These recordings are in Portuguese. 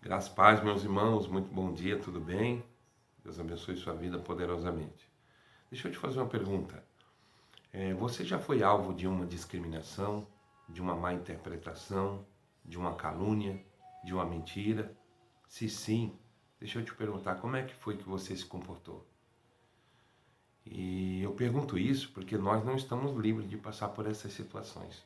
Graças e paz, meus irmãos, muito bom dia, tudo bem? Deus abençoe sua vida poderosamente. Deixa eu te fazer uma pergunta. Você já foi alvo de uma discriminação, de uma má interpretação, de uma calúnia, de uma mentira? Se sim, deixa eu te perguntar, como é que foi que você se comportou? E eu pergunto isso porque nós não estamos livres de passar por essas situações.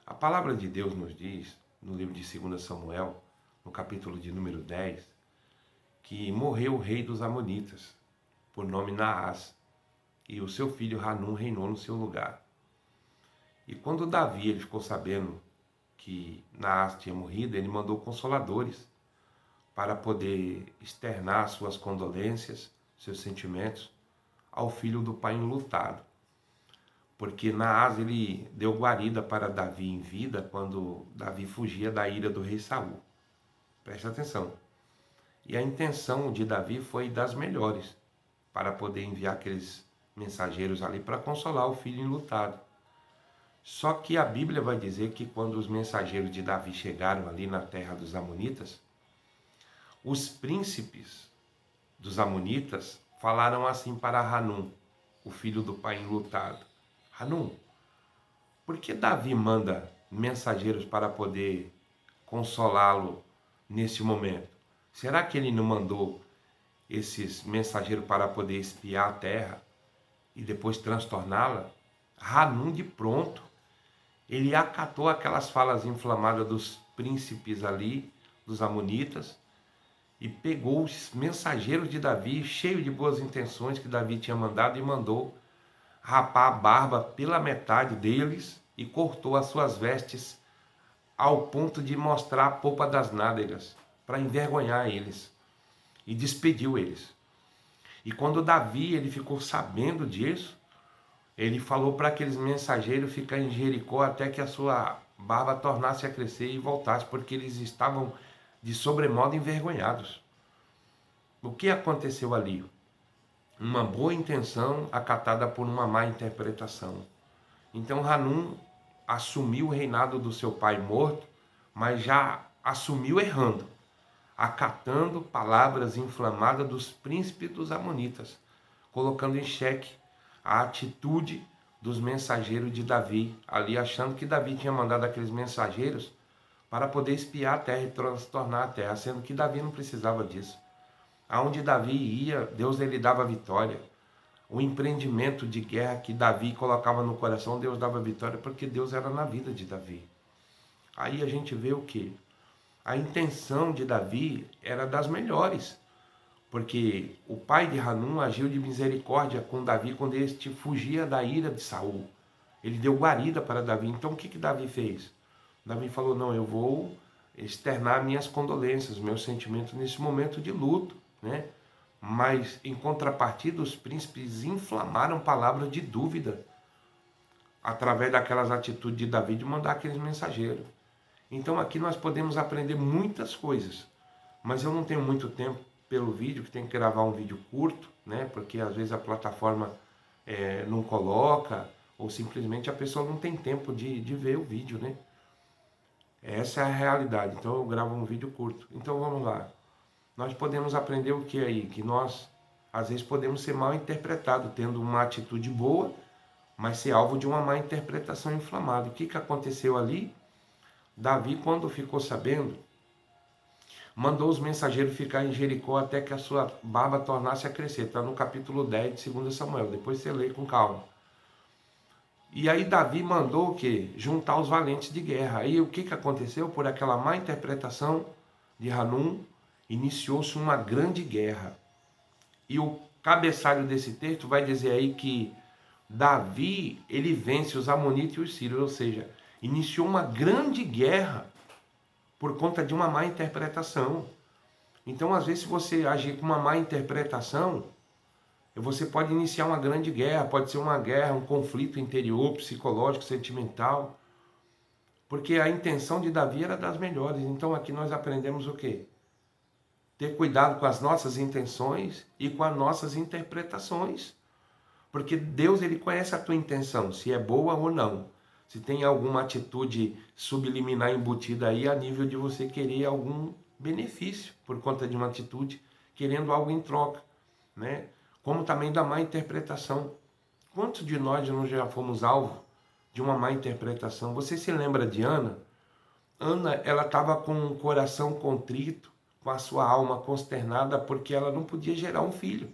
A palavra de Deus nos diz, no livro de 2 Samuel, no capítulo de número 10, que morreu o rei dos Amonitas, por nome Naás, e o seu filho Hanum reinou no seu lugar. E quando Davi ele ficou sabendo que Naás tinha morrido, ele mandou consoladores para poder externar suas condolências, seus sentimentos ao filho do pai enlutado. Porque Naás ele deu guarida para Davi em vida quando Davi fugia da ira do rei Saul. Preste atenção. E a intenção de Davi foi das melhores, para poder enviar aqueles mensageiros ali para consolar o filho enlutado. Só que a Bíblia vai dizer que quando os mensageiros de Davi chegaram ali na terra dos Amonitas, os príncipes dos Amonitas falaram assim para Hanum, o filho do pai enlutado: Hanum, por que Davi manda mensageiros para poder consolá-lo nesse momento? Será que ele não mandou esses mensageiros para poder espiar a terra e depois transtorná-la? Hanum de pronto, ele acatou aquelas falas inflamadas dos príncipes ali, dos amonitas, e pegou os mensageiros de Davi, cheio de boas intenções que Davi tinha mandado, e mandou rapar a barba pela metade deles e cortou as suas vestes ao ponto de mostrar a polpa das nádegas, para envergonhar eles, e despediu eles. E quando Davi ele ficou sabendo disso, ele falou para aqueles mensageiros ficar em Jericó até que a sua barba tornasse a crescer e voltasse, porque eles estavam de sobremodo envergonhados. O que aconteceu ali? Uma boa intenção acatada por uma má interpretação. Então Hanum assumiu o reinado do seu pai morto, mas já assumiu errando, acatando palavras inflamadas dos príncipes dos amonitas, colocando em xeque a atitude dos mensageiros de Davi, ali achando que Davi tinha mandado aqueles mensageiros para poder espiar a terra e transtornar a terra, sendo que Davi não precisava disso. Aonde Davi ia, Deus lhe dava vitória. O empreendimento de guerra que Davi colocava no coração, Deus dava vitória, porque Deus era na vida de Davi. Aí a gente vê o quê? A intenção de Davi era das melhores, porque o pai de Hanum agiu de misericórdia com Davi quando este fugia da ira de Saul. Ele deu guarida para Davi. Então o que Davi fez? Davi falou: não, eu vou externar minhas condolências, meus sentimentos nesse momento de luto, né? Mas em contrapartida, os príncipes inflamaram palavras de dúvida através daquelas atitudes de Davi de mandar aqueles mensageiros. Então aqui nós podemos aprender muitas coisas, mas eu não tenho muito tempo pelo vídeo, que tem que gravar um vídeo curto, né? Porque às vezes a plataforma não coloca, ou simplesmente a pessoa não tem tempo de ver o vídeo, né? Essa é a realidade, então eu gravo um vídeo curto. Então vamos lá. Nós podemos aprender o que aí? Que nós, às vezes, podemos ser mal interpretados, tendo uma atitude boa, mas ser alvo de uma má interpretação inflamada. O que aconteceu ali? Davi, quando ficou sabendo, mandou os mensageiros ficar em Jericó até que a sua barba tornasse a crescer. Está no capítulo 10 de 2 Samuel. Depois você lê com calma. E aí Davi mandou o quê? Juntar os valentes de guerra. Aí o que aconteceu? Por aquela má interpretação de Hanum, iniciou-se uma grande guerra. E o cabeçalho desse texto vai dizer aí que Davi, ele vence os amonitas e os sírios, ou seja, iniciou uma grande guerra por conta de uma má interpretação. Então, às vezes, se você agir com uma má interpretação, você pode iniciar uma grande guerra, pode ser uma guerra, um conflito interior, psicológico, sentimental, porque a intenção de Davi era das melhores. Então, aqui nós aprendemos o quê? Ter cuidado com as nossas intenções e com as nossas interpretações. Porque Deus ele conhece a tua intenção, se é boa ou não. Se tem alguma atitude subliminar embutida aí a nível de você querer algum benefício por conta de uma atitude, querendo algo em troca, né? Como também da má interpretação. Quantos de nós não já fomos alvo de uma má interpretação? Você se lembra de Ana? Ana, ela estava com o coração contrito, com a sua alma consternada, porque ela não podia gerar um filho.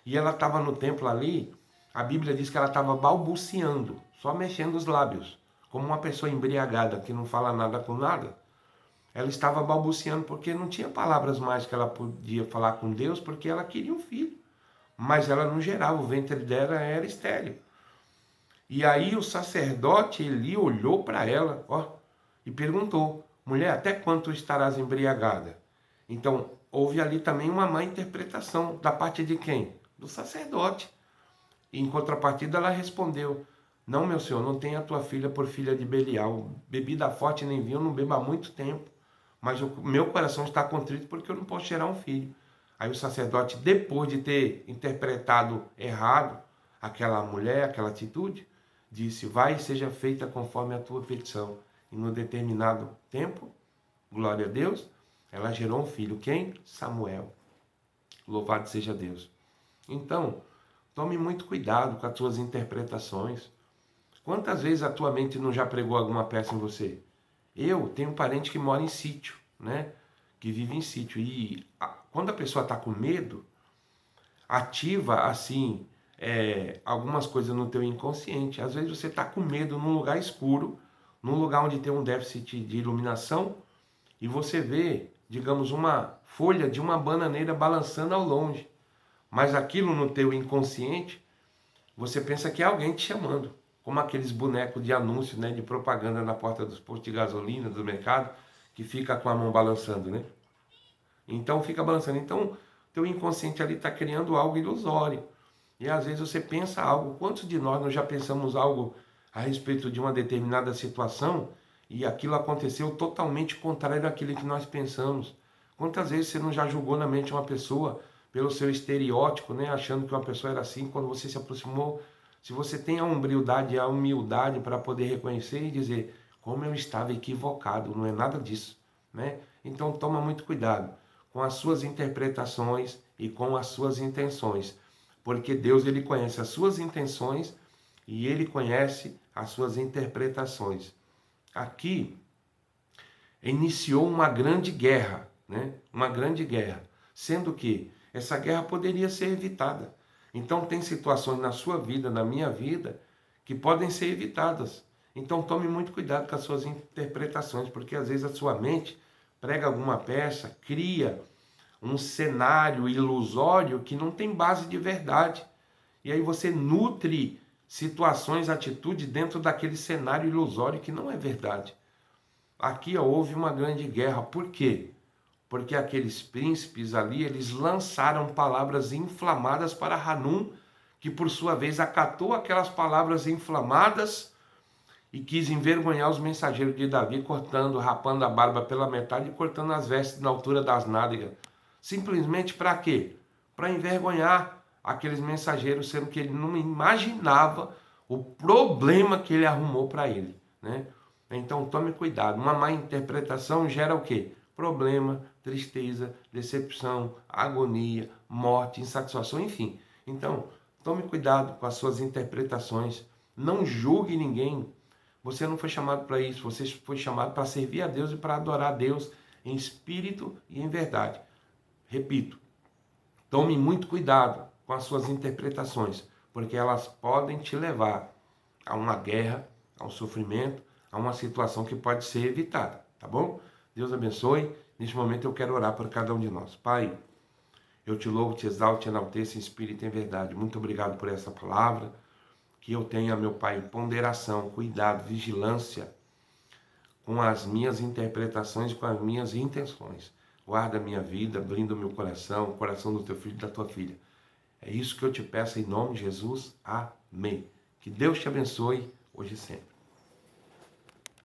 E ela estava no templo ali, a Bíblia diz que ela estava balbuciando, só mexendo os lábios, como uma pessoa embriagada que não fala nada com nada. Ela estava balbuciando porque não tinha palavras mais que ela podia falar com Deus, porque ela queria um filho. Mas ela não gerava, o ventre dela era estéril. E aí o sacerdote Eli olhou para ela, e perguntou: mulher, até quanto estarás embriagada? Então, houve ali também uma má interpretação da parte de quem? Do sacerdote. E em contrapartida ela respondeu: não, meu senhor, não tenha a tua filha por filha de Belial. Bebida forte nem vinho, eu não bebo há muito tempo. Mas o meu coração está contrito porque eu não posso gerar um filho. Aí o sacerdote, depois de ter interpretado errado aquela mulher, aquela atitude, disse: vai e seja feita conforme a tua petição. E no determinado tempo, glória a Deus, ela gerou um filho. Quem? Samuel. Louvado seja Deus. Então, tome muito cuidado com as tuas interpretações. Quantas vezes a tua mente não já pregou alguma peça em você? Eu tenho um parente que mora em sítio, né? Que vive em sítio. E quando a pessoa está com medo, ativa assim algumas coisas no teu inconsciente. Às vezes você está com medo num lugar escuro, num lugar onde tem um déficit de iluminação, e você vê, digamos, uma folha de uma bananeira balançando ao longe. Mas aquilo no teu inconsciente, você pensa que é alguém te chamando. Como aqueles bonecos de anúncio, né, de propaganda na porta dos postos de gasolina, do mercado, que fica com a mão balançando, né? Então fica balançando. Então, teu inconsciente ali está criando algo ilusório. E às vezes você pensa algo. Quantos de nós já pensamos algo a respeito de uma determinada situação e aquilo aconteceu totalmente contrário àquilo que nós pensamos? Quantas vezes você não já julgou na mente uma pessoa pelo seu estereótipo, né, achando que uma pessoa era assim, quando você se aproximou? Se você tem a humildade para poder reconhecer e dizer: como eu estava equivocado, não é nada disso, né? Então toma muito cuidado com as suas interpretações e com as suas intenções, porque Deus, ele conhece as suas intenções e ele conhece as suas interpretações. Aqui iniciou uma grande guerra, né? Uma grande guerra, sendo que essa guerra poderia ser evitada. Então tem situações na sua vida, na minha vida, que podem ser evitadas. Então tome muito cuidado com as suas interpretações, porque às vezes a sua mente prega alguma peça, cria um cenário ilusório que não tem base de verdade. E aí você nutre situações, atitudes dentro daquele cenário ilusório que não é verdade. Aqui houve uma grande guerra. Por quê? Porque aqueles príncipes ali, eles lançaram palavras inflamadas para Hanum, que por sua vez acatou aquelas palavras inflamadas e quis envergonhar os mensageiros de Davi, cortando, rapando a barba pela metade e cortando as vestes na altura das nádegas. Simplesmente para quê? Para envergonhar aqueles mensageiros, sendo que ele não imaginava o problema que ele arrumou para ele, né? Então tome cuidado. Uma má interpretação gera o quê? Problema, tristeza, decepção, agonia, morte, insatisfação, enfim. Então, tome cuidado com as suas interpretações. Não julgue ninguém. Você não foi chamado para isso. Você foi chamado para servir a Deus e para adorar a Deus em espírito e em verdade. Repito, tome muito cuidado com as suas interpretações, porque elas podem te levar a uma guerra, a um sofrimento, a uma situação que pode ser evitada, tá bom? Deus abençoe. Neste momento eu quero orar por cada um de nós. Pai, eu te louvo, te exalto, te enalteço em espírito e em verdade. Muito obrigado por essa palavra. Que eu tenha, meu Pai, ponderação, cuidado, vigilância com as minhas interpretações, com as minhas intenções. Guarda a minha vida, blinda o meu coração, o coração do teu filho e da tua filha. É isso que eu te peço em nome de Jesus. Amém. Que Deus te abençoe hoje e sempre.